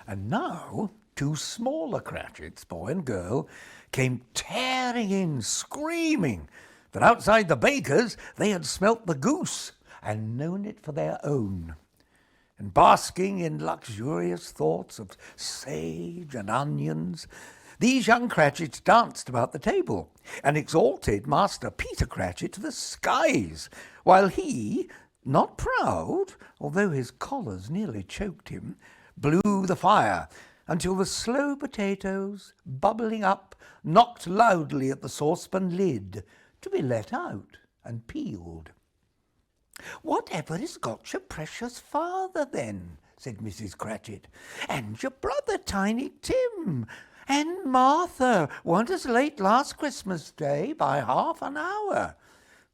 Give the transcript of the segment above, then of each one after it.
And now 2 smaller Cratchits, boy and girl, came tearing in, screaming that outside the baker's they had smelt the goose and known it for their own. And basking in luxurious thoughts of sage and onions, these young Cratchits danced about the table and exalted Master Peter Cratchit to the skies, while he, not proud, although his collars nearly choked him, blew the fire until the slow potatoes, bubbling up, knocked loudly at the saucepan lid to be let out and peeled. "Whatever has got your precious father, then?" said Mrs. Cratchit. "And your brother, Tiny Tim, and Martha weren't as late last Christmas Day by half an hour."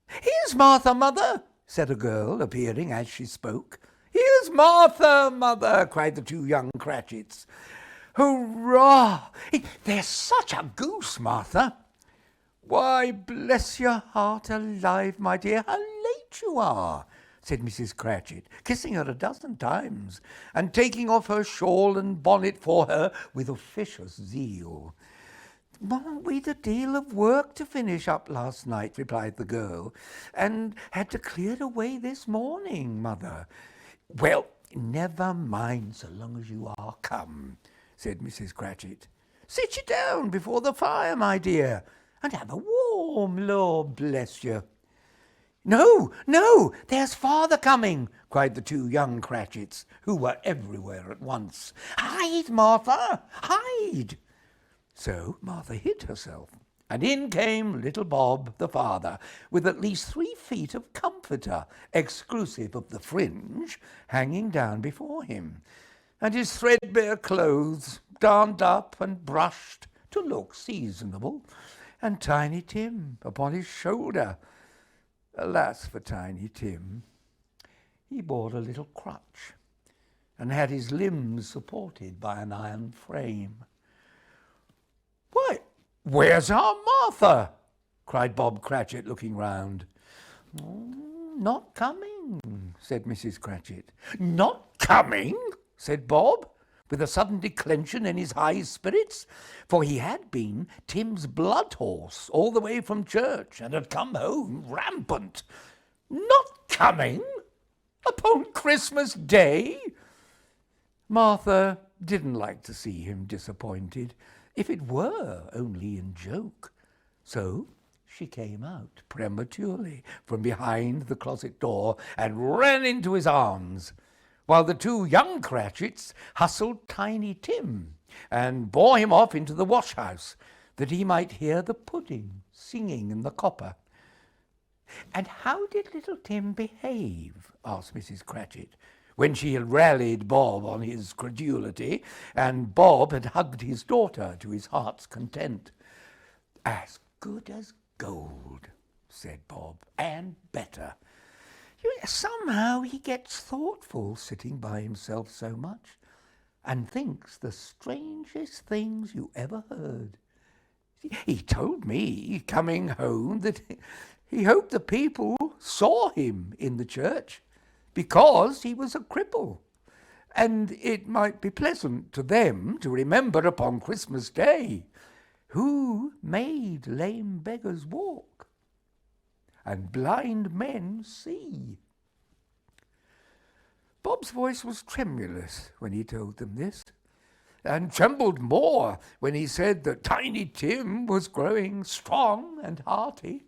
"Here's Martha, mother," said a girl, appearing as she spoke. "Here's Martha, mother," cried the 2 young Cratchits. "Hurrah! There's such a goose, Martha." "Why, bless your heart alive, my dear, how late you are," said Mrs. Cratchit, kissing her a dozen times and taking off her shawl and bonnet for her with officious zeal. "We'd a deal of work to finish up last night," replied the girl, "and had to clear away this morning, mother." "Well, never mind so long as you are come," said Mrs. Cratchit. "Sit you down before the fire, my dear, and have a warm, Lord bless you." "No, no, there's father coming," cried the 2 young Cratchits, who were everywhere at once. "Hide, Martha, hide!" So Martha hid herself, and in came little Bob, the father, with at least 3 feet of comforter, exclusive of the fringe, hanging down before him, and his threadbare clothes darned up and brushed to look seasonable, and Tiny Tim upon his shoulder. Alas for Tiny Tim! He bore a little crutch, and had his limbs supported by an iron frame. "Why, where's our Martha?" cried Bob Cratchit, looking round. "Not coming," said Mrs. Cratchit. "Not coming?" said Bob, with a sudden declension in his high spirits, for he had been Tim's blood horse all the way from church, and had come home rampant. "Not coming? Upon Christmas Day?" Martha didn't like to see him disappointed, if it were only in joke. So she came out prematurely from behind the closet door and ran into his arms, while the 2 young Cratchits hustled Tiny Tim and bore him off into the wash-house, that he might hear the pudding singing in the copper. "And how did little Tim behave?" asked Mrs. Cratchit, when she had rallied Bob on his credulity, and Bob had hugged his daughter to his heart's content. "As good as gold," said Bob, "and better. Somehow he gets thoughtful sitting by himself so much, and thinks the strangest things you ever heard. He told me, coming home, that he hoped the people saw him in the church, because he was a cripple, and it might be pleasant to them to remember upon Christmas Day who made lame beggars walk and blind men see." Bob's voice was tremulous when he told them this, and trembled more when he said that Tiny Tim was growing strong and hearty.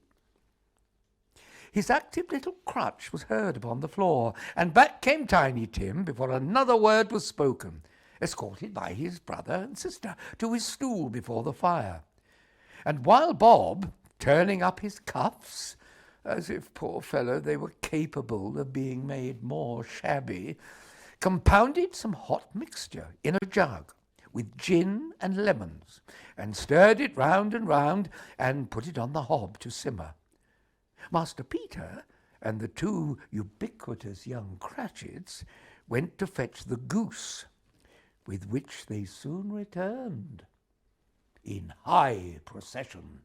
His active little crutch was heard upon the floor, and back came Tiny Tim before another word was spoken, escorted by his brother and sister to his stool before the fire. And while Bob, turning up his cuffs, as if, poor fellow, they were capable of being made more shabby, compounded some hot mixture in a jug with gin and lemons, and stirred it round and round, and put it on the hob to simmer, Master Peter and the 2 ubiquitous young Cratchits went to fetch the goose, with which they soon returned in high procession.